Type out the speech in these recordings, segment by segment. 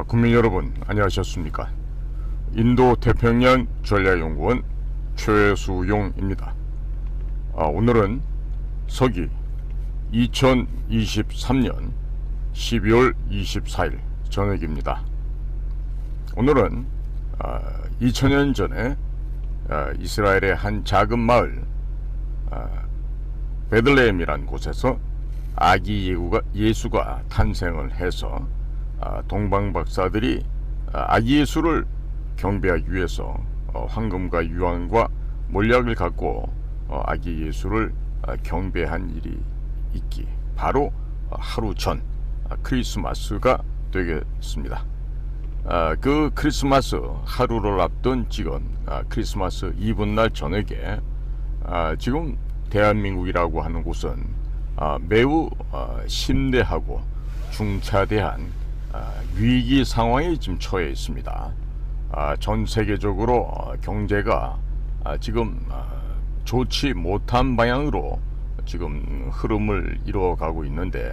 국민 여러분, 안녕하셨습니까? 인도 태평양 전략연구원 최수용입니다. 오늘은 서기 2023년 12월 24일 저녁입니다. 오늘은 2000년 전에 이스라엘의 한 작은 마을 베들레헴이란 곳에서 아기 예수가 탄생을 해서 동방 박사들이 아기 예수를 경배하기 위해서 황금과 유황과 몰약을 갖고 아기 예수를 경배한 일이 있기 바로 하루 전 크리스마스가 되겠습니다. 그 크리스마스 하루를 앞둔 지금 크리스마스 이브날 저녁에 지금 대한민국이라고 하는 곳은 매우 심대하고 중차대한 위기 상황에 지금 처해 있습니다. 전 세계적으로 경제가 지금 좋지 못한 방향으로 지금 흐름을 이루어가고 있는데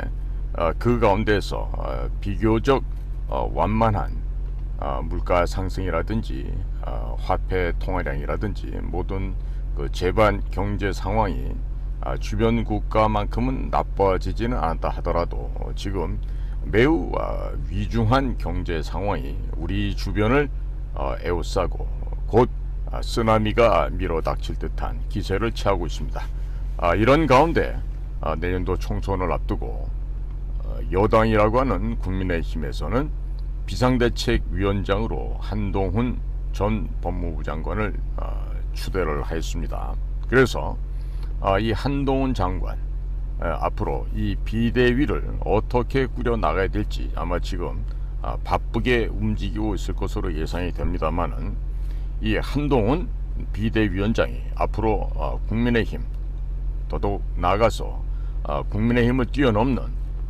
그 가운데서 비교적 완만한 물가 상승이라든지 화폐 통화량이라든지 모든 그 제반 경제 상황이 주변 국가만큼은 나빠지지는 않았다 하더라도 지금 매우 위중한 경제 상황이 우리 주변을 에워싸고 곧 쓰나미가 밀어닥칠 듯한 기세를 취하고 있습니다. 이런 가운데 내년도 총선을 앞두고 여당이라고 하는 국민의힘에서는 비상대책위원장으로 한동훈 전 법무부 장관을 추대를 하였습니다. 그래서 이 한동훈 장관 앞으로 이 비대위를 어떻게 꾸려나가야 될지 아마 지금 바쁘게 움직이고 있을 것으로 예상이 됩니다만은 이 한동훈 비대위원장이 앞으로 국민의힘 더더욱 나아가서 국민의힘을 뛰어넘는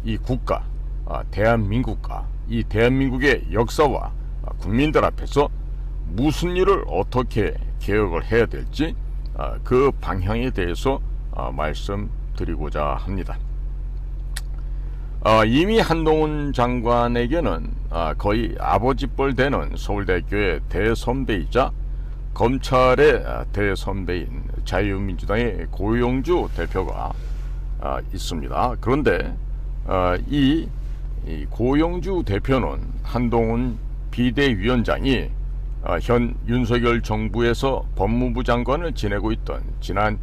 이 국가 대한민국과 이 대한민국의 역사와 국민들 앞에서 무슨 일을 어떻게 개혁을 해야 될지 그 방향에 대해서 말씀드리고자 합니다. 이미 한동훈 장관에게는 거의 아버지뻘 되는 서울대학교의 대선배이자 검찰의 대선배인 자유민주당의 고용주 대표가 있습니다. 그런데 이 고용주 대표는 한동훈 비대위원장이 현 윤석열 정부에서 법무부 장관을 지내고 있던 지난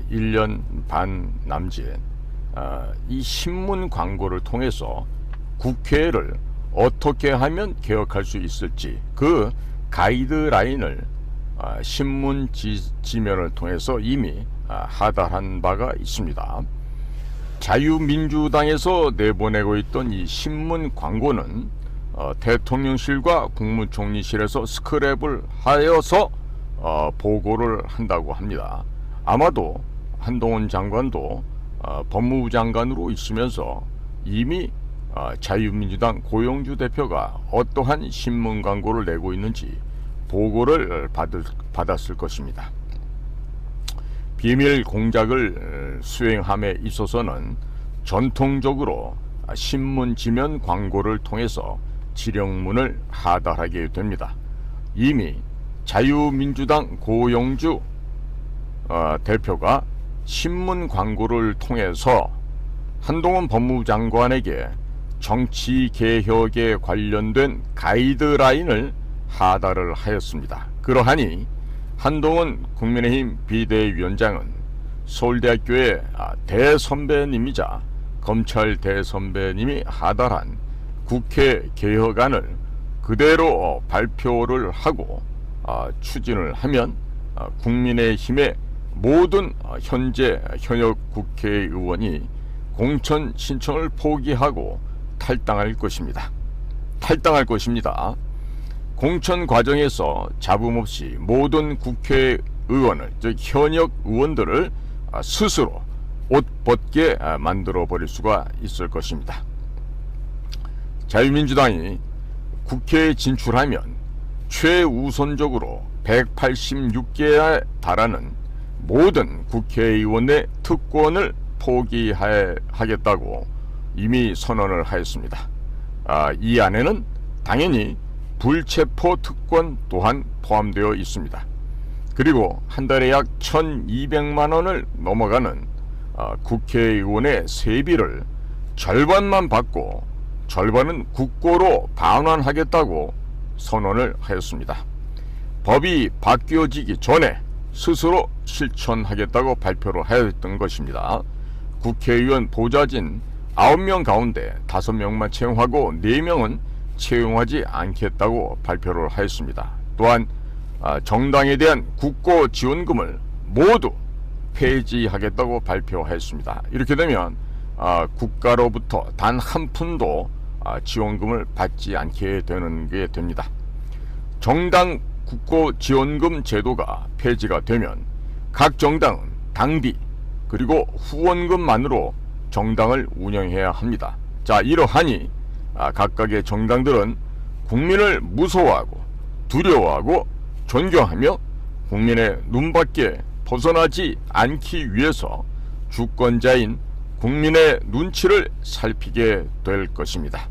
1년 반 남짓 이 신문 광고를 통해서 국회를 어떻게 하면 개혁할 수 있을지 그 가이드라인을 신문 지면을 통해서 이미 하달한 바가 있습니다. 자유민주당에서 내보내고 있던 이 신문 광고는 대통령실과 국무총리실에서 스크랩을 하여서 보고를 한다고 합니다. 아마도 한동훈 장관도 법무부 장관으로 있으면서 이미 자유민주당 고용주 대표가 어떠한 신문 광고를 내고 있는지 보고를 받았을 것입니다. 비밀 공작을 수행함에 있어서는 전통적으로 신문 지면 광고를 통해서 지령문을 하달하게 됩니다. 이미 자유민주당 고용주 대표가 신문 광고를 통해서 한동훈 법무부 장관에게 정치 개혁에 관련된 가이드라인을 하달을 하였습니다. 그러하니 한동훈 국민의힘 비대위원장은 서울대학교의 대선배님이자 검찰 대선배님이 하달한 국회 개혁안을 그대로 발표를 하고 추진을 하면 국민의힘의 모든 현역 국회의원이 공천 신청을 포기하고 탈당할 것입니다. 공천 과정에서 잡음 없이 모든 국회의원을 즉 현역 의원들을 스스로 옷 벗게 만들어 버릴 수가 있을 것입니다. 자유민주당이 국회에 진출하면 최우선적으로 186개에 달하는 모든 국회의원의 특권을 포기하겠다고 이미 선언을 하였습니다. 이 안에는 당연히 불체포 특권 또한 포함되어 있습니다. 그리고 한 달에 약 1200만 원을 넘어가는 국회의원의 세비를 절반만 받고 절반은 국고로 반환하겠다고 선언을 하였습니다. 법이 바뀌어지기 전에 스스로 실천하겠다고 발표를 하였던 것입니다. 국회의원 보좌진 9명 가운데 5명만 채용하고 4명은 채용하지 않겠다고 발표를 하였습니다. 또한 정당에 대한 국고 지원금을 모두 폐지하겠다고 발표하였습니다. 이렇게 되면 국가로부터 단 한 푼도 지원금을 받지 않게 되는 게 됩니다. 정당 국고 지원금 제도가 폐지가 되면 각 정당은 당비 그리고 후원금만으로 정당을 운영해야 합니다. 자, 이러하니 각각의 정당들은 국민을 무서워하고 두려워하고 존경하며 국민의 눈밖에 벗어나지 않기 위해서 주권자인 국민의 눈치를 살피게 될 것입니다.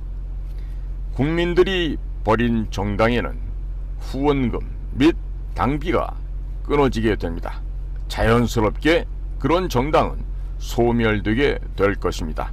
국민들이 버린 정당에는 후원금 및 당비가 끊어지게 됩니다. 자연스럽게 그런 정당은 소멸되게 될 것입니다.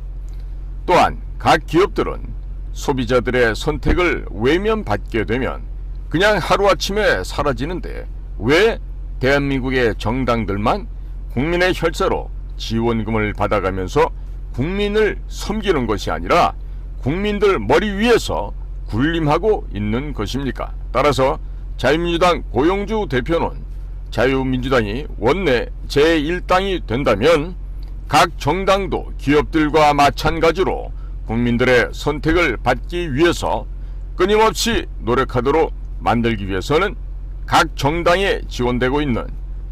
또한 각 기업들은 소비자들의 선택을 외면받게 되면 그냥 하루아침에 사라지는데 왜 대한민국의 정당들만 국민의 혈세로 지원금을 받아가면서 국민을 섬기는 것이 아니라 국민들 머리 위에서 군림하고 있는 것입니까? 따라서 자유민주당 고용주 대표는 자유민주당이 원내 제1당이 된다면 각 정당도 기업들과 마찬가지로 국민들의 선택을 받기 위해서 끊임없이 노력하도록 만들기 위해서는 각 정당에 지원되고 있는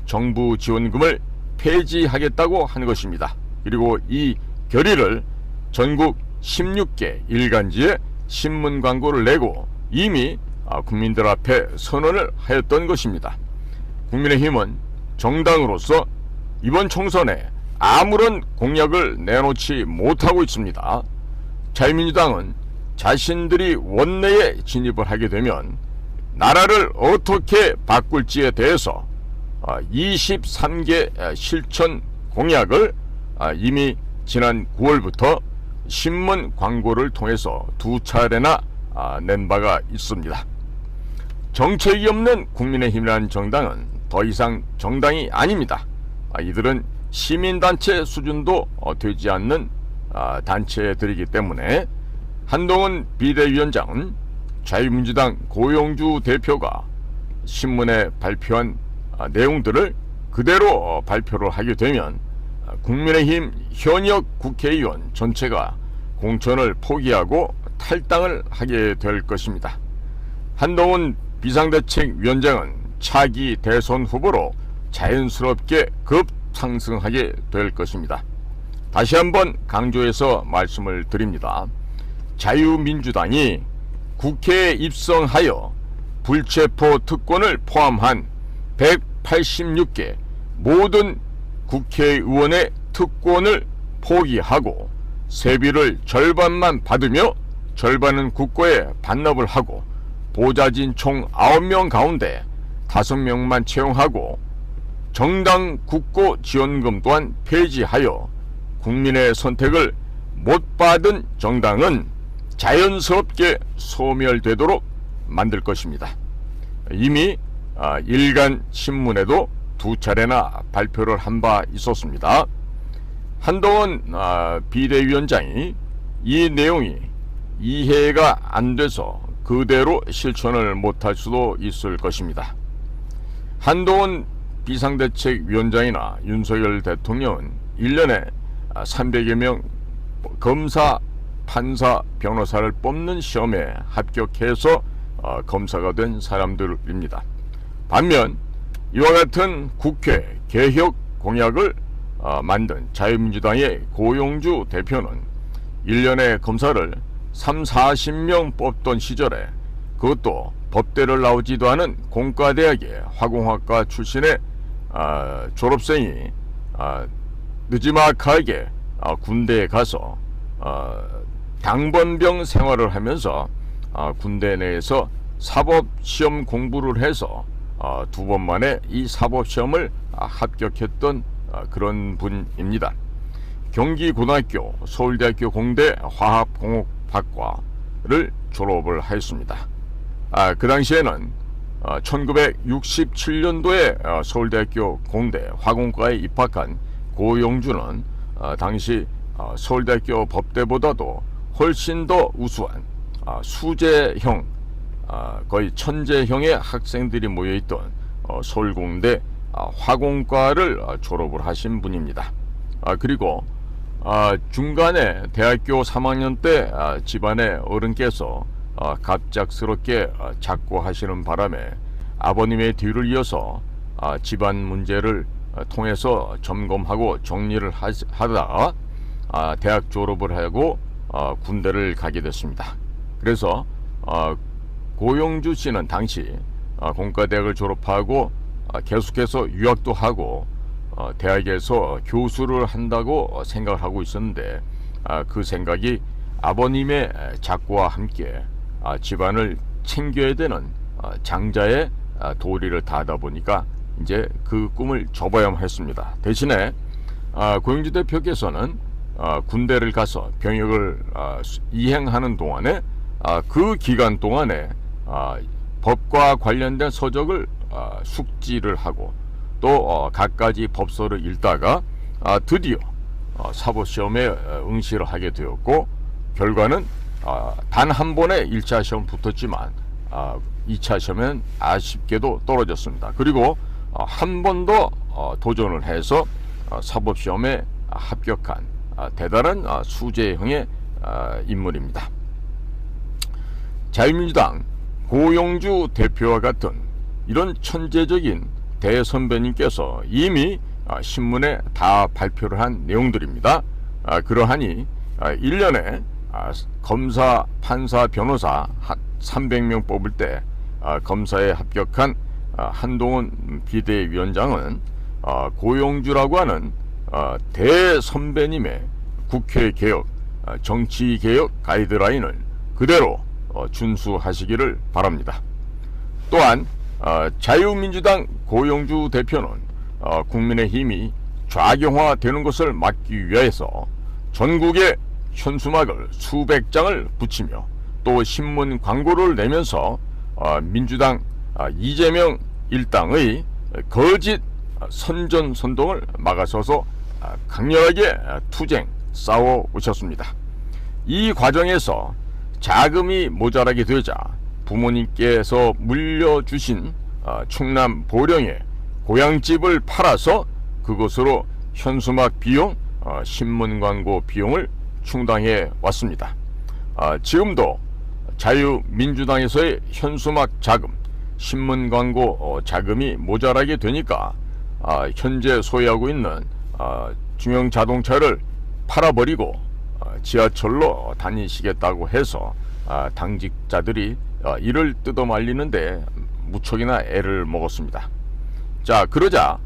정부 지원금을 폐지하겠다고 하는 것입니다. 그리고 이 결의를 전국 16개 일간지에 신문 광고를 내고 이미 국민들 앞에 선언을 하였던 것입니다. 국민의힘은 정당으로서 이번 총선에 아무런 공약을 내놓지 못하고 있습니다. 자유민주당은 자신들이 원내에 진입을 하게 되면 나라를 어떻게 바꿀지에 대해서 23개 실천 공약을 이미 지난 9월부터 신문 광고를 통해서 2차례나 낸 바가 있습니다. 정책이 없는 국민의힘이라는 정당은 더 이상 정당이 아닙니다. 이들은 시민단체 수준도 되지 않는 단체들이기 때문에 한동훈 비대위원장은 자유민주당 고용주 대표가 신문에 발표한 내용들을 그대로 발표를 하게 되면 국민의힘 현역 국회의원 전체가 공천을 포기하고 탈당을 하게 될 것입니다. 한동훈 비상대책위원장은 차기 대선 후보로 자연스럽게 급상승하게 될 것입니다. 다시 한번 강조해서 말씀을 드립니다. 자유민주당이 국회에 입성하여 불체포 특권을 포함한 186개 모든 국회의원의 특권을 포기하고 세비를 절반만 받으며 절반은 국고에 반납을 하고 보좌진 총 9명 가운데 5명만 채용하고 정당 국고 지원금 또한 폐지하여 국민의 선택을 못 받은 정당은 자연스럽게 소멸되도록 만들 것입니다. 이미 일간 신문에도 2차례나 발표를 한 바 있었습니다. 한동훈 비대위원장이 이 내용이 이해가 안 돼서 그대로 실천을 못할 수도 있을 것입니다. 한동훈 비상대책위원장이나 윤석열 대통령은 1년에 300여 명 검사, 판사, 변호사를 뽑는 시험에 합격해서 검사가 된 사람들입니다. 반면 이와 같은 국회 개혁 공약을 만든 자유민주당의 고용주 대표는 1년에 검사를 30-40명 뽑던 시절에 그것도 법대를 나오지도 않은 공과대학의 화공학과 출신의 졸업생이 느지막하게 군대에 가서 당번병 생활을 하면서 군대 내에서 사법시험 공부를 해서 2번 만에 이 사법시험을 합격했던 그런 분입니다. 경기고등학교, 서울대학교 공대 화학공업학과를 졸업을 하였습니다. 그 당시에는 1967년도에 서울대학교 공대 화공과에 입학한 고용주는 당시 서울대학교 법대보다도 훨씬 더 우수한 수재형, 거의 천재형의 학생들이 모여있던 서울공대 화공과를 졸업을 하신 분입니다. 그리고 중간에 대학교 3학년 때 집안의 어른께서 갑작스럽게 작고하시는 바람에 아버님의 뒤를 이어서 집안 문제를 통해서 점검하고 정리를 하다가 대학 졸업을 하고 군대를 가게 됐습니다. 그래서 고용주 씨는 당시 공과대학을 졸업하고 계속해서 유학도 하고 대학에서 교수를 한다고 생각을 하고 있었는데 그 생각이 아버님의 작고와 함께 집안을 챙겨야 되는 장자의 도리를 다하다 보니까 이제 그 꿈을 접어야만 했습니다. 대신에 고용주 대표께서는 군대를 가서 병역을 이행하는 동안에 그 기간 동안에 법과 관련된 서적을 숙지를 하고 또 갖가지 법서를 읽다가 드디어 사법시험에 응시를 하게 되었고, 결과는 단 한 번에 1차 시험 붙었지만 2차 시험은 아쉽게도 떨어졌습니다. 그리고 한 번 더 도전을 해서 사법시험에 합격한 대단한 수재형의 인물입니다. 자유민주당 고용주 대표와 같은 이런 천재적인 대선배님께서 이미 신문에 다 발표를 한 내용들입니다. 그러하니 1년에 검사, 판사, 변호사 300명 뽑을 때 검사에 합격한 한동훈 비대위원장은 고용주라고 하는 대선배님의 국회개혁, 정치개혁 가이드라인을 그대로 준수하시기를 바랍니다. 또한 자유민주당 고용주 대표는 국민의힘이 좌경화되는 것을 막기 위해서 전국에 현수막을 수백 장을 붙이며 또 신문 광고를 내면서 민주당 이재명 일당의 거짓 선전선동을 막아서서 강렬하게 투쟁 싸워 오셨습니다. 이 과정에서 자금이 모자라게 되자 부모님께서 물려주신 충남 보령에 고향집을 팔아서 그것으로 현수막 비용, 신문 광고 비용을 충당해 왔습니다. 지금도 자유민주당에서의 현수막 자금, 신문 광고 자금이 모자라게 되니까 현재 소유하고 있는 중형 자동차를 팔아버리고 지하철로 다니시겠다고 해서 당직자들이 이를 뜯어말리는데 무척이나 애를 먹었습니다. 자, 그러자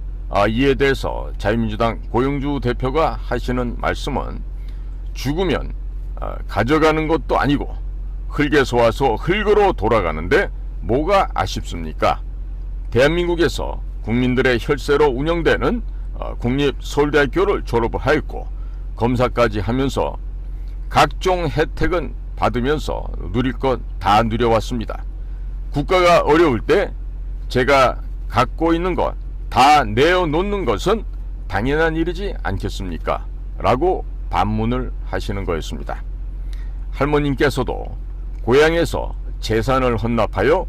이에 대해서 자유민주당 고용주 대표가 하시는 말씀은 죽으면 가져가는 것도 아니고 흙에서 와서 흙으로 돌아가는데 뭐가 아쉽습니까? 대한민국에서 국민들의 혈세로 운영되는 국립서울대학교를 졸업을 하였고 검사까지 하면서 각종 혜택은 받으면서 누릴 것 다 누려왔습니다. 국가가 어려울 때 제가 갖고 있는 것 다 내어놓는 것은 당연한 일이지 않겠습니까? 라고 반문을 하시는 거였습니다. 할머님께서도 고향에서 재산을 헌납하여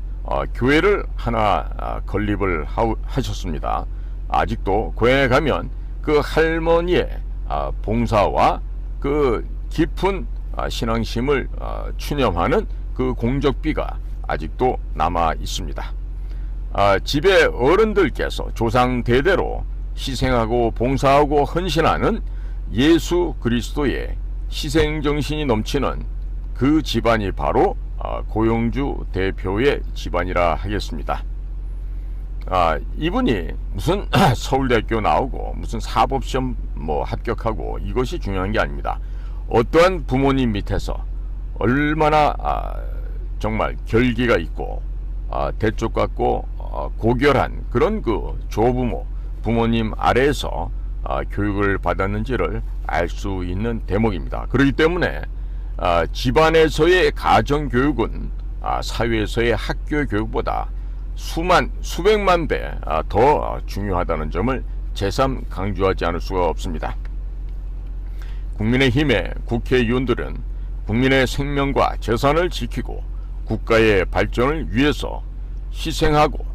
교회를 하나 건립을 하셨습니다. 아직도 고향에 가면 그 할머니의 봉사와 그 깊은 신앙심을 추념하는 그 공적비가 아직도 남아 있습니다. 집의 어른들께서 조상 대대로 희생하고 봉사하고 헌신하는 예수 그리스도의 희생정신이 넘치는 그 집안이 바로 고용주 대표의 집안이라 하겠습니다. 이분이 무슨 서울대학교 나오고 무슨 사법시험 합격하고 이것이 중요한 게 아닙니다. 어떠한 부모님 밑에서 얼마나 정말 결기가 있고 대쪽 같고 고결한 그런 그 조부모 부모님 아래에서 교육을 받았는지를 알 수 있는 대목입니다. 그렇기 때문에 집안에서의 가정교육은 사회에서의 학교 교육보다 수백만 배 더 중요하다는 점을 재삼 강조하지 않을 수가 없습니다. 국민의힘의 국회의원들은 국민의 생명과 재산을 지키고 국가의 발전을 위해서 희생하고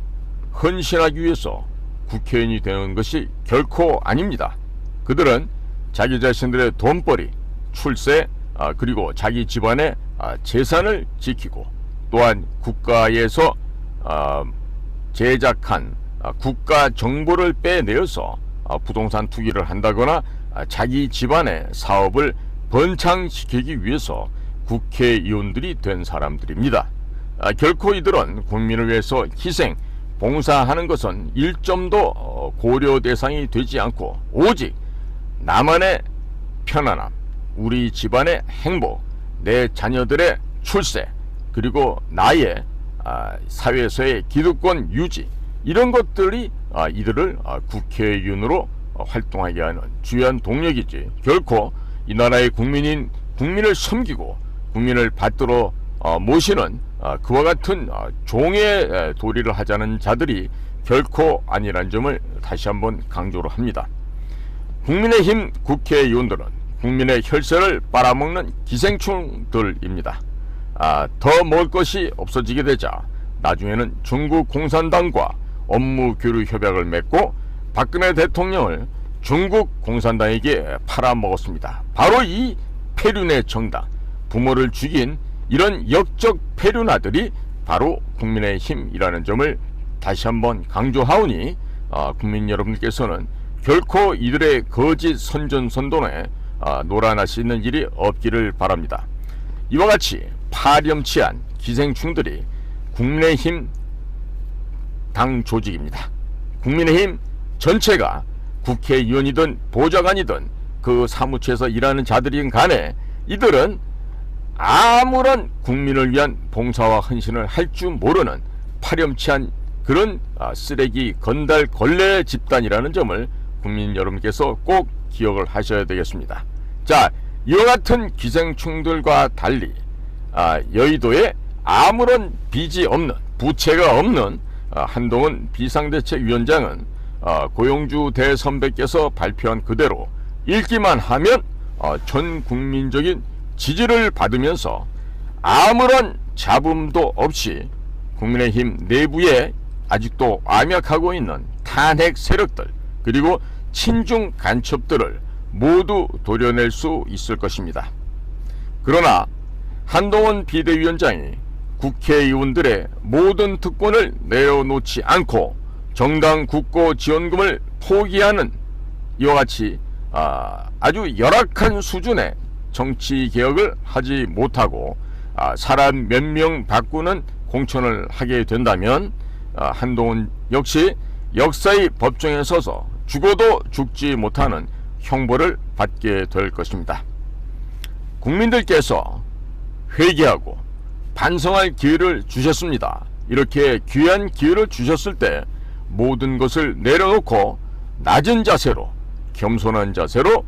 헌신하기 위해서 국회의원이 되는 것이 결코 아닙니다. 그들은 자기 자신들의 돈벌이, 출세, 그리고 자기 집안의 재산을 지키고 또한 국가에서 제작한 국가 정보를 빼내어서 부동산 투기를 한다거나 자기 집안의 사업을 번창시키기 위해서 국회의원들이 된 사람들입니다. 결코 이들은 국민을 위해서 희생, 봉사하는 것은 1점도 고려 대상이 되지 않고 오직 나만의 편안함, 우리 집안의 행복, 내 자녀들의 출세, 그리고 나의 사회에서의 기득권 유지, 이런 것들이 이들을 국회의원으로 활동하게 하는 주요한 동력이지, 결코 이 나라의 국민을 섬기고 국민을 받들어 모시는 그와 같은 종의 도리를 하자는 자들이 결코 아니라는 점을 다시 한번 강조를 합니다. 국민의힘 국회의원들은 국민의 혈세를 빨아먹는 기생충들입니다. 더 먹을 것이 없어지게 되자 나중에는 중국 공산당과 업무 교류 협약을 맺고 박근혜 대통령을 중국 공산당에게 팔아먹었습니다. 바로 이 폐륜의 정당, 부모를 죽인 이런 역적 폐륜아들이 바로 국민의힘이라는 점을 다시 한번 강조하오니 국민 여러분께서는 결코 이들의 거짓 선전선동에 놀아날 수 있는 일이 없기를 바랍니다. 이와 같이 파렴치한 기생충들이 국민의힘 당 조직입니다. 국민의힘 전체가 국회의원이든 보좌관이든 그 사무처에서 일하는 자들이든 간에 이들은 아무런 국민을 위한 봉사와 헌신을 할 줄 모르는 파렴치한 그런 쓰레기 건달 걸레 집단이라는 점을 국민 여러분께서 꼭 기억을 하셔야 되겠습니다. 자, 이와 같은 기생충들과 달리 여의도에 아무런 빚이 없는, 부채가 없는 한동훈 비상대책위원장은 고용주 대선배께서 발표한 그대로 읽기만 하면 전 국민적인 지지를 받으면서 아무런 잡음도 없이 국민의힘 내부에 아직도 암약하고 있는 탄핵 세력들 그리고 친중 간첩들을 모두 도려낼 수 있을 것입니다. 그러나 한동훈 비대위원장이 국회의원들의 모든 특권을 내려놓지 않고 정당 국고 지원금을 포기하는 이와 같이 아주 열악한 수준의 정치 개혁을 하지 못하고 사람 몇 명 바꾸는 공천을 하게 된다면 한동훈 역시 역사의 법정에 서서 죽어도 죽지 못하는 형벌을 받게 될 것입니다. 국민들께서 회개하고 반성할 기회를 주셨습니다. 이렇게 귀한 기회를 주셨을 때 모든 것을 내려놓고 낮은 자세로, 겸손한 자세로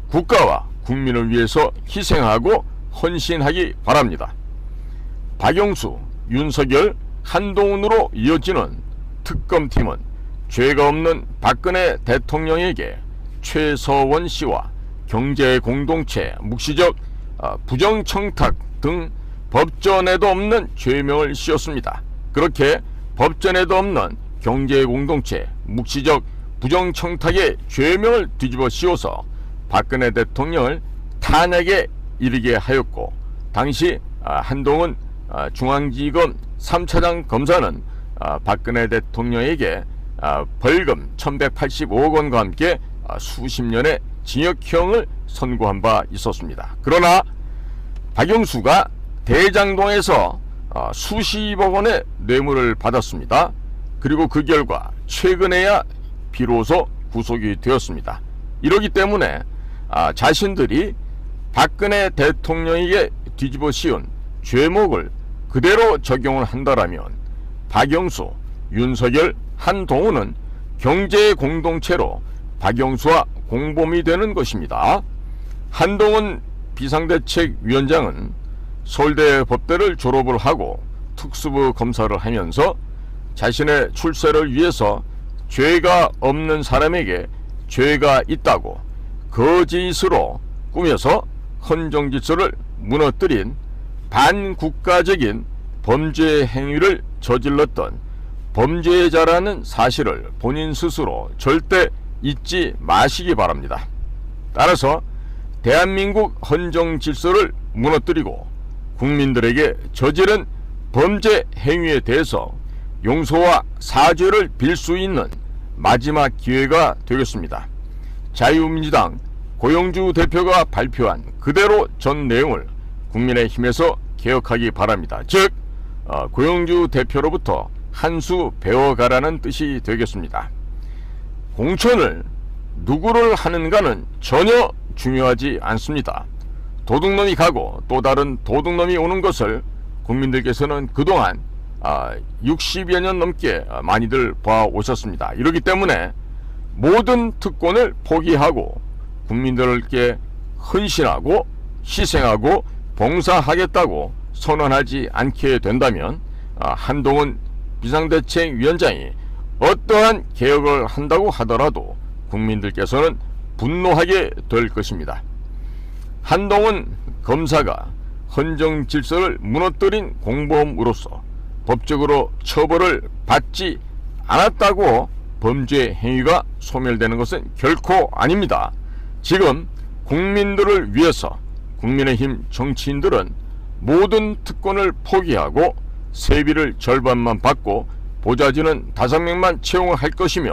국가와 국민을 위해서 희생하고 헌신하기 바랍니다. 박영수, 윤석열, 한동훈으로 이어지는 특검팀은 죄가 없는 박근혜 대통령에게 최서원 씨와 경제공동체, 묵시적 부정청탁 등 법전에도 없는 죄명을 씌웠습니다. 그렇게 법전에도 없는 경제공동체, 묵시적 부정청탁의 죄명을 뒤집어 씌워서 박근혜 대통령을 탄핵에 이르게 하였고, 당시 한동훈 중앙지검 3차장 검사는 박근혜 대통령에게 벌금 1185억 원과 함께 수십 년의 징역형을 선고한 바 있었습니다. 그러나 박영수가 대장동에서 수십억 원의 뇌물을 받았습니다. 그리고 그 결과 최근에야 비로소 구속이 되었습니다. 이러기 때문에 자신들이 박근혜 대통령에게 뒤집어 씌운 죄목을 그대로 적용을 한다라면 박영수, 윤석열, 한동훈은 경제 공동체로 박영수와 공범이 되는 것입니다. 한동훈 비상대책위원장은 서울대 법대를 졸업을 하고 특수부 검사를 하면서 자신의 출세를 위해서 죄가 없는 사람에게 죄가 있다고 거짓으로 꾸며서 헌정 질서를 무너뜨린 반국가적인 범죄 행위를 저질렀던 범죄자라는 사실을 본인 스스로 절대 잊지 마시기 바랍니다. 따라서 대한민국 헌정 질서를 무너뜨리고 국민들에게 저지른 범죄 행위에 대해서 용서와 사죄를 빌 수 있는 마지막 기회가 되겠습니다. 자유민주당 고영주 대표가 발표한 그대로 전 내용을 국민의힘에서 개혁하기 바랍니다. 즉 고영주 대표로부터 한 수 배워가라는 뜻이 되겠습니다. 공천을 누구를 하는가는 전혀 중요하지 않습니다. 도둑놈이 가고 또 다른 도둑놈이 오는 것을 국민들께서는 그동안 60여 년 넘게 많이들 봐오셨습니다. 이렇기 때문에 모든 특권을 포기하고 국민들께 헌신하고 희생하고 봉사하겠다고 선언하지 않게 된다면 한동훈 비상대책위원장이 어떠한 개혁을 한다고 하더라도 국민들께서는 분노하게 될 것입니다. 한동훈 검사가 헌정 질서를 무너뜨린 공범으로서 법적으로 처벌을 받지 않았다고 범죄 행위가 소멸되는 것은 결코 아닙니다. 지금 국민들을 위해서 국민의힘 정치인들은 모든 특권을 포기하고 세비를 절반만 받고 보좌진은 5명만 채용을 할 것이며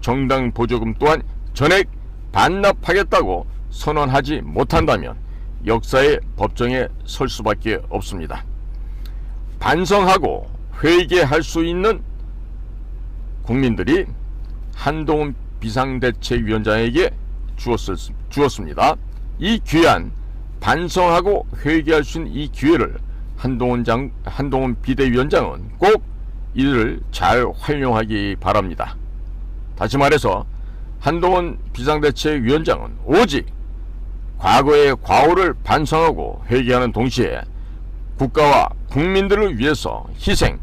정당 보조금 또한 전액 반납하겠다고 선언하지 못한다면 역사의 법정에 설 수밖에 없습니다. 반성하고 회개할 수 있는 국민들이 한동훈 비상대책위원장에게 주었습니다. 이 귀한 반성하고 회개할 수 있는 이 기회를 한동훈 비대위원장은 꼭 이를 잘 활용하기 바랍니다. 다시 말해서 한동훈 비상대책위원장은 오직 과거의 과오를 반성하고 회개하는 동시에 국가와 국민들을 위해서 희생,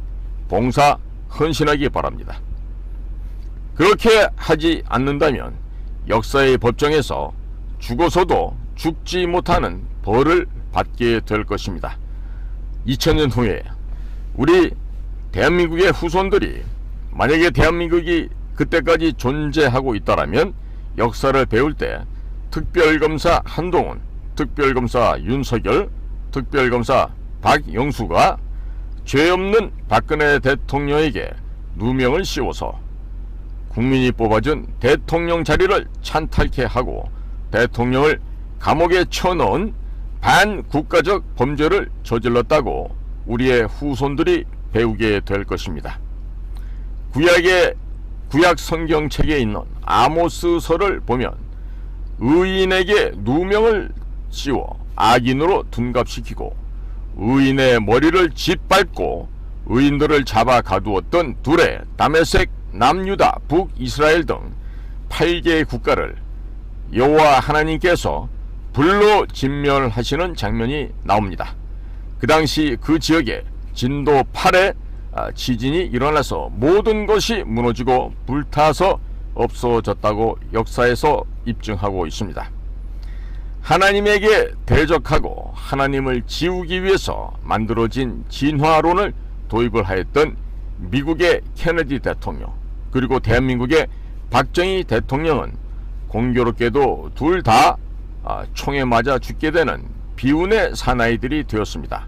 봉사, 헌신하기 바랍니다. 그렇게 하지 않는다면 역사의 법정에서 죽어서도 죽지 못하는 벌을 받게 될 것입니다. 2000년 후에 우리 대한민국의 후손들이 만약에 대한민국이 그때까지 존재하고 있다라면 역사를 배울 때 특별검사 한동훈, 특별검사 윤석열, 특별검사 박영수가 죄 없는 박근혜 대통령에게 누명을 씌워서 국민이 뽑아준 대통령 자리를 찬탈케 하고 대통령을 감옥에 쳐넣은 반국가적 범죄를 저질렀다고 우리의 후손들이 배우게 될 것입니다. 구약 성경책에 있는 아모스서를 보면 의인에게 누명을 씌워 악인으로 둔갑시키고 의인의 머리를 짓밟고 의인들을 잡아 가두었던 둘의 다메섹, 남유다, 북이스라엘 등 8개의 국가를 여호와 하나님께서 불로 진멸하시는 장면이 나옵니다. 그 당시 그 지역에 진도 8의 지진이 일어나서 모든 것이 무너지고 불타서 없어졌다고 역사에서 입증하고 있습니다. 하나님에게 대적하고 하나님을 지우기 위해서 만들어진 진화론을 도입을 하였던 미국의 케네디 대통령 그리고 대한민국의 박정희 대통령은 공교롭게도 둘 다 총에 맞아 죽게 되는 비운의 사나이들이 되었습니다.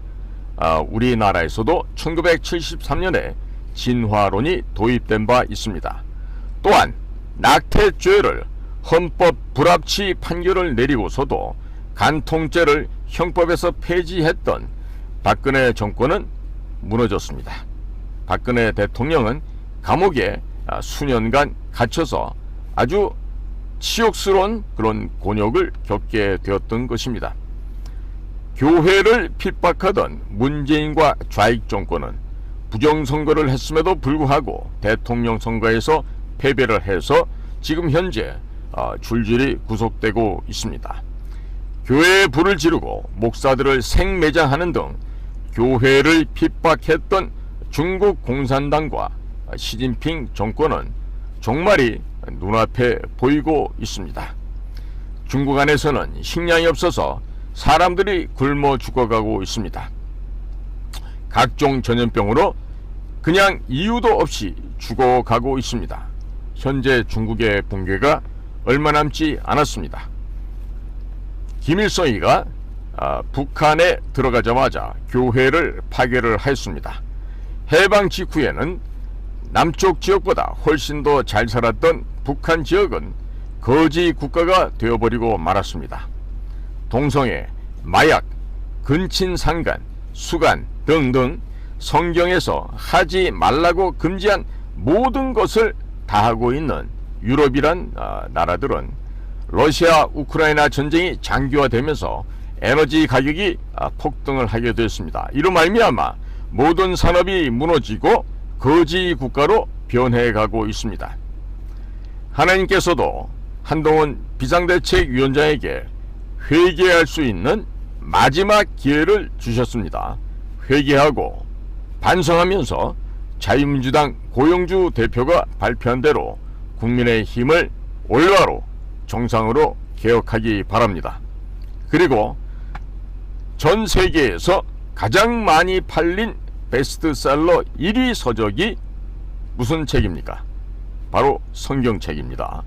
우리나라에서도 1973년에 진화론이 도입된 바 있습니다. 또한 낙태죄를 헌법 불합치 판결을 내리고서도 간통죄를 형법에서 폐지했던 박근혜 정권은 무너졌습니다. 박근혜 대통령은 감옥에 수년간 갇혀서 아주 치욕스러운 그런 곤욕을 겪게 되었던 것입니다. 교회를 핍박하던 문재인과 좌익 정권은 부정선거를 했음에도 불구하고 대통령 선거에서 패배를 해서 지금 현재 줄줄이 구속되고 있습니다. 교회에 불을 지르고 목사들을 생매장하는 등 교회를 핍박했던 중국 공산당과 시진핑 정권은 종말이 눈앞에 보이고 있습니다. 중국 안에서는 식량이 없어서 사람들이 굶어 죽어가고 있습니다. 각종 전염병으로 그냥 이유도 없이 죽어가고 있습니다. 현재 중국의 붕괴가 얼마 남지 않았습니다. 김일성이가 북한에 들어가자마자 교회를 파괴를 하였습니다. 해방 직후에는 남쪽 지역보다 훨씬 더 잘 살았던 북한 지역은 거지 국가가 되어버리고 말았습니다. 동성애, 마약, 근친상간, 수간 등등 성경에서 하지 말라고 금지한 모든 것을 다 하고 있는 유럽이란 나라들은 러시아 우크라이나 전쟁이 장기화되면서 에너지 가격이 폭등을 하게 되었습니다. 이로 말미암아 모든 산업이 무너지고 거지 국가로 변해가고 있습니다. 하나님께서도 한동훈 비상대책위원장에게 회개할 수 있는 마지막 기회를 주셨습니다. 회개하고 반성하면서 자유민주당 고영주 대표가 발표한 대로 국민의힘을 올바로 정상으로 개혁하기 바랍니다. 그리고 전 세계에서 가장 많이 팔린 베스트셀러 1위 서적이 무슨 책입니까? 바로 성경책입니다.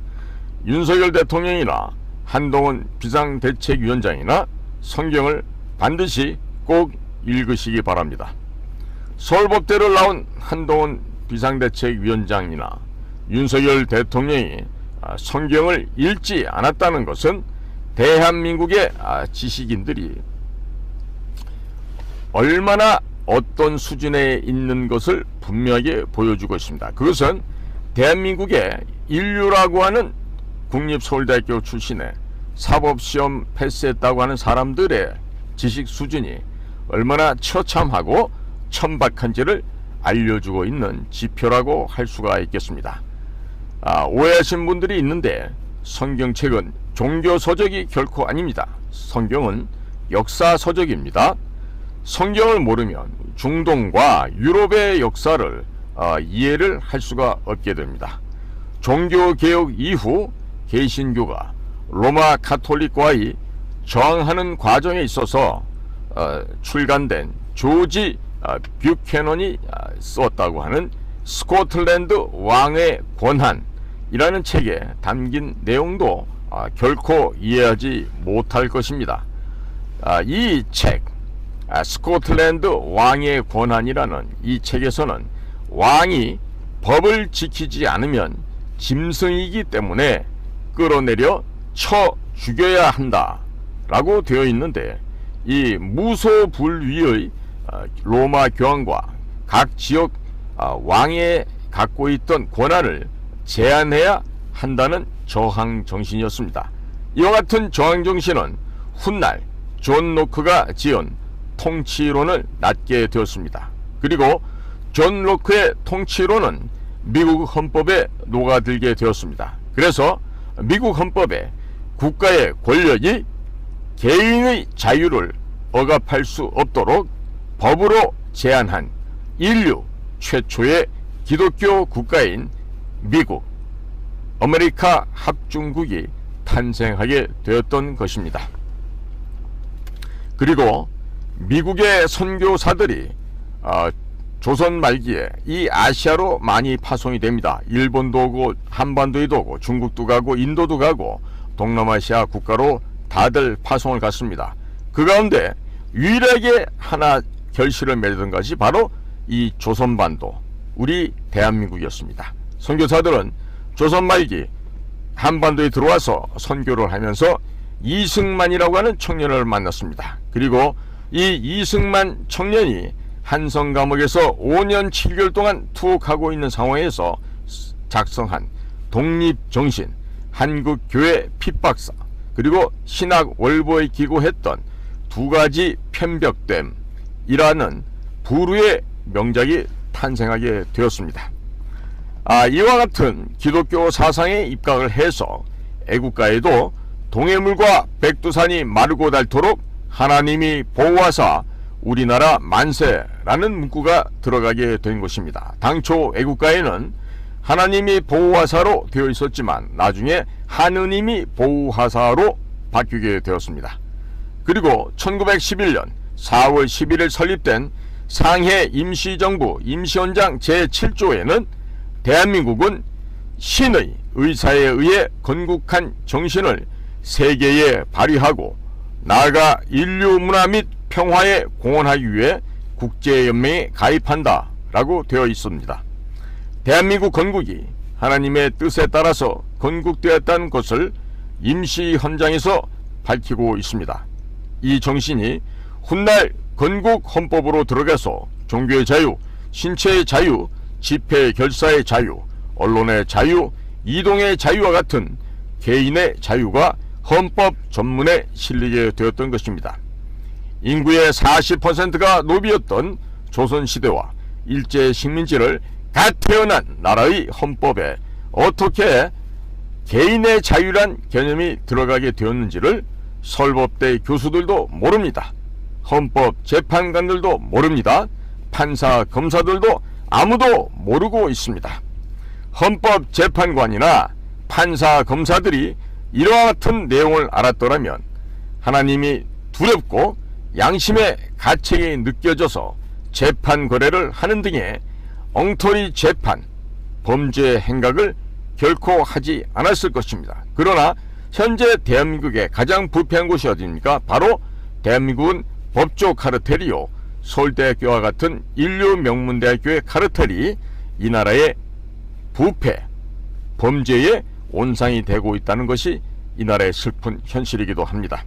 윤석열 대통령이나 한동훈 비상대책위원장이나 성경을 반드시 꼭 읽으시기 바랍니다. 서울법대를 나온 한동훈 비상대책위원장이나 윤석열 대통령이 성경을 읽지 않았다는 것은 대한민국의 지식인들이 얼마나 어떤 수준에 있는 것을 분명하게 보여주고 있습니다. 그것은 대한민국의 인류라고 하는 국립서울대학교 출신의 사법시험 패스했다고 하는 사람들의 지식 수준이 얼마나 처참하고 천박한지를 알려주고 있는 지표라고 할 수가 있겠습니다. 오해하신 분들이 있는데 성경책은 종교서적이 결코 아닙니다. 성경은 역사서적입니다. 성경을 모르면 중동과 유럽의 역사를 이해를 할 수가 없게 됩니다. 종교개혁 이후 개신교가 로마 가톨릭과의 저항하는 과정에 있어서 출간된 조지 뷰캐넌이 썼다고 하는 스코틀랜드 왕의 권한이라는 책에 담긴 내용도 결코 이해하지 못할 것입니다. 이 책, 스코틀랜드 왕의 권한이라는 이 책에서는 왕이 법을 지키지 않으면 짐승이기 때문에 끌어내려 쳐 죽여야 한다 라고 되어 있는데, 이 무소불위의 로마 교황과 각 지역 왕에 갖고 있던 권한을 제한해야 한다는 저항 정신이었습니다. 이와 같은 저항 정신은 훗날 존 로크가 지은 통치론을 낳게 되었습니다. 그리고 존 로크의 통치론은 미국 헌법에 녹아들게 되었습니다. 그래서 미국 헌법에 국가의 권력이 개인의 자유를 억압할 수 없도록 법으로 제한한 인류 최초의 기독교 국가인 미국, 아메리카 합중국이 탄생하게 되었던 것입니다. 그리고 미국의 선교사들이 조선 말기에 이 아시아로 많이 파송이 됩니다. 일본도 오고 한반도에도 오고 중국도 가고 인도도 가고 동남아시아 국가로 다들 파송을 갔습니다. 그 가운데 유일하게 하나 결실을 맺은 것이 바로 이 조선반도, 우리 대한민국이었습니다. 선교사들은 조선 말기 한반도에 들어와서 선교를 하면서 이승만이라고 하는 청년을 만났습니다. 그리고 이 이승만 청년이 한성 감옥에서 5년 7개월 동안 투옥하고 있는 상황에서 작성한 독립정신, 한국교회 핍박사, 그리고 신학 월보에 기고했던 두 가지 편벽됨이라는 부류의 명작이 탄생하게 되었습니다. 이와 같은 기독교 사상에 입각을 해서 애국가에도 동해물과 백두산이 마르고 닳도록 하나님이 보호하사 우리나라 만세라는 문구가 들어가게 된 것입니다. 당초 애국가에는 하나님이 보호하사로 되어 있었지만 나중에 하느님이 보호하사로 바뀌게 되었습니다. 그리고 1911년 4월 11일 설립된 상해 임시정부 임시헌장 제7조에는 대한민국은 신의 의사에 의해 건국한 정신을 세계에 발휘하고 나아가 인류 문화 및 평화에 공헌하기 위해 국제연맹에 가입한다 라고 되어 있습니다. 대한민국 건국이 하나님의 뜻에 따라서 건국되었다는 것을 임시헌장에서 밝히고 있습니다. 이 정신이 훗날 건국헌법으로 들어가서 종교의 자유, 신체의 자유, 집회 결사의 자유, 언론의 자유, 이동의 자유와 같은 개인의 자유가 헌법 전문에 실리게 되었던 것입니다. 인구의 40%가 노비였던 조선시대와 일제 식민지를 갓 태어난 나라의 헌법에 어떻게 개인의 자유란 개념이 들어가게 되었는지를 서울법대 교수들도 모릅니다. 헌법 재판관들도 모릅니다. 판사 검사들도 아무도 모르고 있습니다. 헌법 재판관이나 판사 검사들이 이와 같은 내용을 알았더라면 하나님이 두렵고 양심의 가책이 느껴져서 재판 거래를 하는 등의 엉터리 재판, 범죄 행각을 결코 하지 않았을 것입니다. 그러나 현재 대한민국의 가장 부패한 곳이 어디입니까? 바로 대한민국은 법조 카르텔이요, 서울대학교와 같은 인류 명문대학교의 카르텔이 이 나라의 부패, 범죄의 온상이 되고 있다는 것이 이 나라의 슬픈 현실이기도 합니다.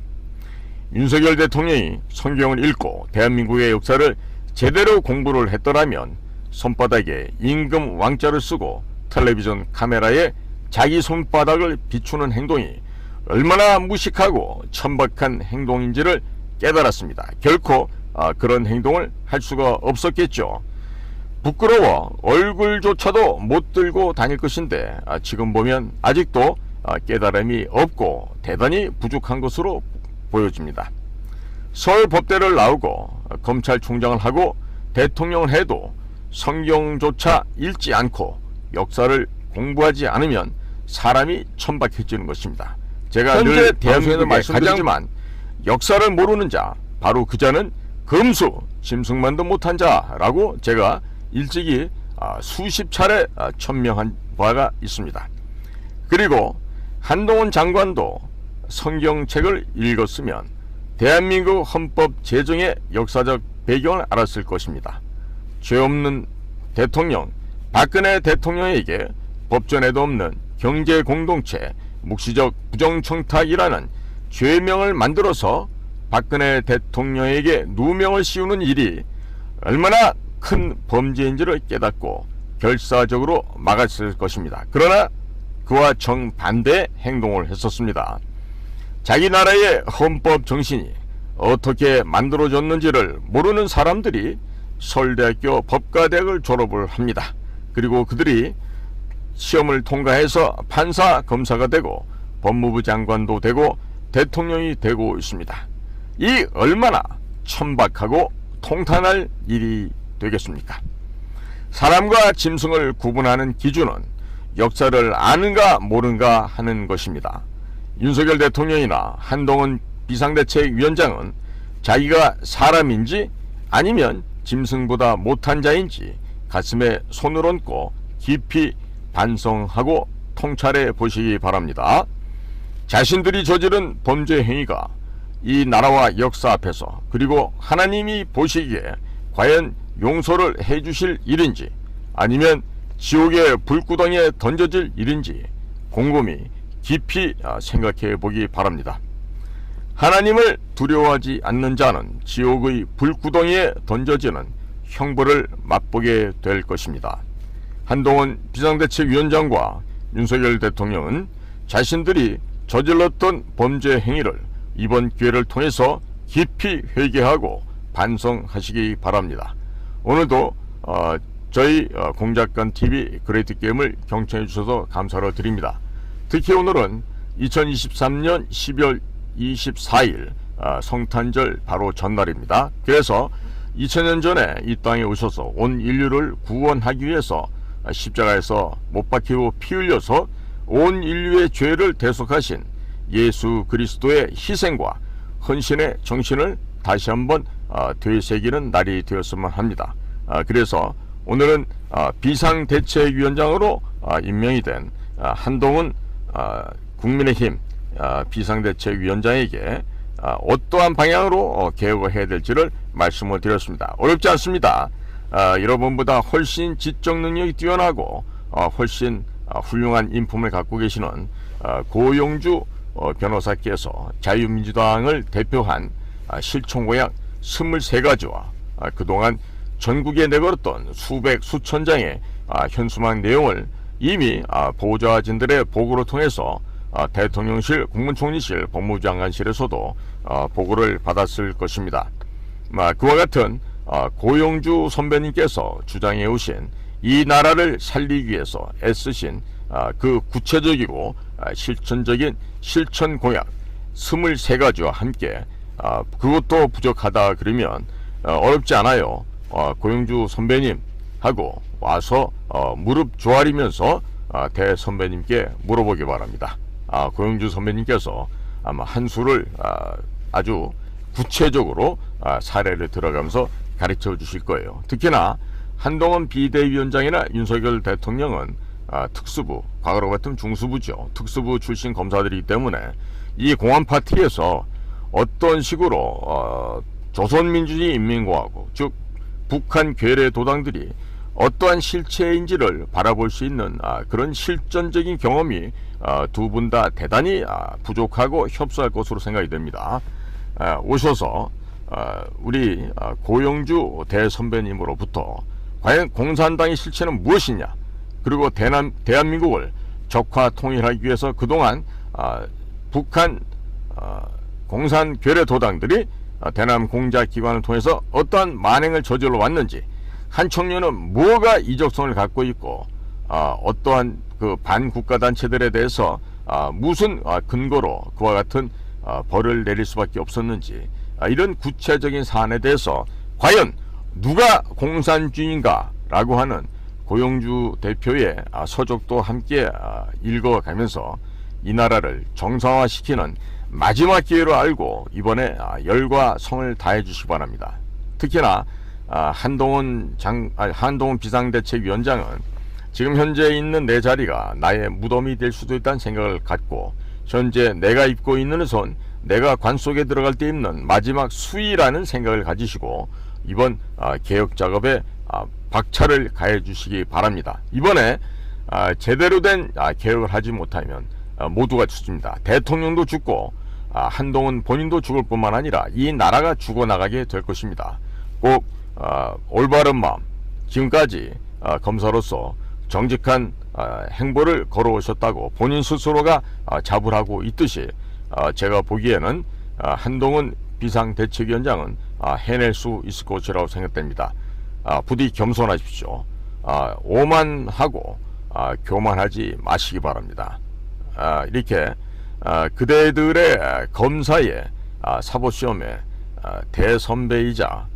윤석열 대통령이 성경을 읽고 대한민국의 역사를 제대로 공부를 했더라면 손바닥에 임금 왕자를 쓰고 텔레비전 카메라에 자기 손바닥을 비추는 행동이 얼마나 무식하고 천박한 행동인지를 깨달았습니다. 결코 그런 행동을 할 수가 없었겠죠. 부끄러워 얼굴조차도 못 들고 다닐 것인데 지금 보면 아직도 깨달음이 없고 대단히 부족한 것으로 보여집니다. 서울법대를 나오고 검찰총장을 하고 대통령을 해도 성경조차 읽지 않고 역사를 공부하지 않으면 사람이 천박해지는 것입니다. 제가 늘 대한민국에 말씀드리지만 역사를 모르는 자, 바로 그 자는 금수 짐승만도 못한 자라고 제가 일찍이 수십 차례 천명한 바가 있습니다. 그리고 한동훈 장관도 성경책을 읽었으면 대한민국 헌법 제정의 역사적 배경을 알았을 것입니다. 죄 없는 대통령 박근혜 대통령에게 법전에도 없는 경제공동체 묵시적 부정청탁이라는 죄명을 만들어서 박근혜 대통령에게 누명을 씌우는 일이 얼마나 큰 범죄인지를 깨닫고 결사적으로 막았을 것입니다. 그러나 그와 정반대의 행동을 했었습니다. 자기 나라의 헌법 정신이 어떻게 만들어졌는지를 모르는 사람들이 서울대학교 법과대학을 졸업을 합니다. 그리고 그들이 시험을 통과해서 판사, 검사가 되고 법무부 장관도 되고 대통령이 되고 있습니다. 이 얼마나 천박하고 통탄할 일이 되겠습니까? 사람과 짐승을 구분하는 기준은 역사를 아는가 모르는가 하는 것입니다. 윤석열 대통령이나 한동훈 비상대책위원장은 자기가 사람인지 아니면 짐승보다 못한 자인지 가슴에 손을 얹고 깊이 반성하고 통찰해 보시기 바랍니다. 자신들이 저지른 범죄 행위가 이 나라와 역사 앞에서 그리고 하나님이 보시기에 과연 용서를 해주실 일인지 아니면 지옥의 불구덩이에 던져질 일인지 곰곰이 깊이 생각해 보기 바랍니다. 하나님을 두려워하지 않는 자는 지옥의 불구덩이에 던져지는 형벌을 맛보게 될 것입니다. 한동훈 비상대책위원장과 윤석열 대통령은 자신들이 저질렀던 범죄 행위를 이번 기회를 통해서 깊이 회개하고 반성하시기 바랍니다. 오늘도 저희 공작관 TV 그레이트 게임을 경청해 주셔서 감사를 드립니다. 특히 오늘은 2023년 12월 24일 성탄절 바로 전날입니다. 그래서 2000년 전에 이 땅에 오셔서 온 인류를 구원하기 위해서 십자가에서 못 박히고 피 흘려서 온 인류의 죄를 대속하신 예수 그리스도의 희생과 헌신의 정신을 다시 한번 되새기는 날이 되었으면 합니다. 그래서 오늘은 비상대책위원장으로 임명이 된 한동훈 국민의힘 비상대책위원장에게 어떠한 방향으로 개혁을 해야 될지를 말씀을 드렸습니다. 어렵지 않습니다. 여러분보다 훨씬 지적 능력이 뛰어나고 훨씬 훌륭한 인품을 갖고 계시는 고용주 변호사께서 자유민주당을 대표한 실천공약 23가지와 그동안 전국에 내걸었던 수천 장의 현수막 내용을 이미 보좌진들의 보고를 통해서 대통령실, 국무총리실, 법무장관실에서도 보고를 받았을 것입니다. 그와 같은 고용주 선배님께서 주장해 오신 이 나라를 살리기 위해서 애쓰신 그 구체적이고 실천적인 실천 공약 23가지와 함께 그것도 부족하다 그러면 어렵지 않아요. 고용주 선배님하고 와서 무릎 조아리면서 대선배님께 물어보기 바랍니다. 고용주 선배님께서 아마 한 수를 아주 구체적으로 사례를 들어가면서 가르쳐 주실 거예요. 특히나 한동훈 비대위원장이나 윤석열 대통령은 특수부, 과거로 같은 중수부죠. 특수부 출신 검사들이기 때문에 이 공안 파티에서 어떤 식으로 조선민주주의 인민공화국, 즉 북한 괴뢰 도당들이 어떠한 실체인지를 바라볼 수 있는 그런 실전적인 경험이 두 분 다 대단히 부족하고 협소할 것으로 생각이 됩니다. 오셔서 우리 고용주 대선배님으로부터 과연 공산당의 실체는 무엇이냐, 그리고 대한민국을 적화 통일하기 위해서 그동안 북한 공산 괴뢰 도당들이 대남 공작기관을 통해서 어떠한 만행을 저질러 왔는지, 한 청년은 뭐가 이적성을 갖고 있고 어떠한 그 반국가단체들에 대해서 무슨 근거로 그와 같은 벌을 내릴 수밖에 없었는지, 이런 구체적인 사안에 대해서 과연 누가 공산주의인가 라고 하는 고용주 대표의 서적도 함께 읽어가면서 이 나라를 정상화시키는 마지막 기회로 알고 이번에 열과 성을 다해 주시기 바랍니다. 특히나 한동훈 비상대책위원장은 지금 현재 있는 내 자리가 나의 무덤이 될 수도 있다는 생각을 갖고, 현재 내가 입고 있는 옷은 내가 관 속에 들어갈 때 입는 마지막 수의라는 생각을 가지시고 이번 개혁 작업에 박차를 가해 주시기 바랍니다. 이번에 제대로 된 개혁을 하지 못하면 모두가 죽습니다. 대통령도 죽고 한동훈 본인도 죽을 뿐만 아니라 이 나라가 죽어나가게 될 것입니다. 꼭 올바른 마음, 지금까지 검사로서 정직한 행보를 걸어오셨다고 본인 스스로가 자부하고 있듯이 제가 보기에는 한동훈 비상대책위원장은 해낼 수 있을 것이라고 생각됩니다. 부디 겸손하십시오. 오만하고 교만하지 마시기 바랍니다. 이렇게 그대들의 검사의 사법시험에 대선배이자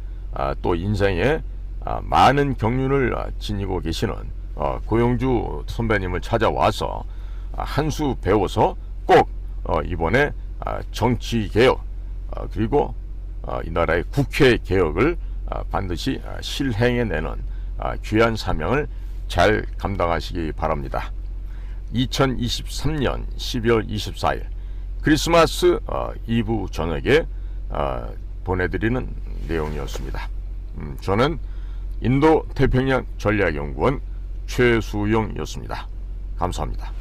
또 인생에 많은 경륜을 지니고 계시는 고용주 선배님을 찾아와서 한 수 배워서 꼭 이번에 정치개혁 그리고 이 나라의 국회 개혁을 반드시 실행해내는 귀한 사명을 잘 감당하시기 바랍니다. 2023년 12월 24일 크리스마스 이브 저녁에 보내드리는 내용이었습니다. 저는 인도태평양 전략연구원 최수용이었습니다. 감사합니다.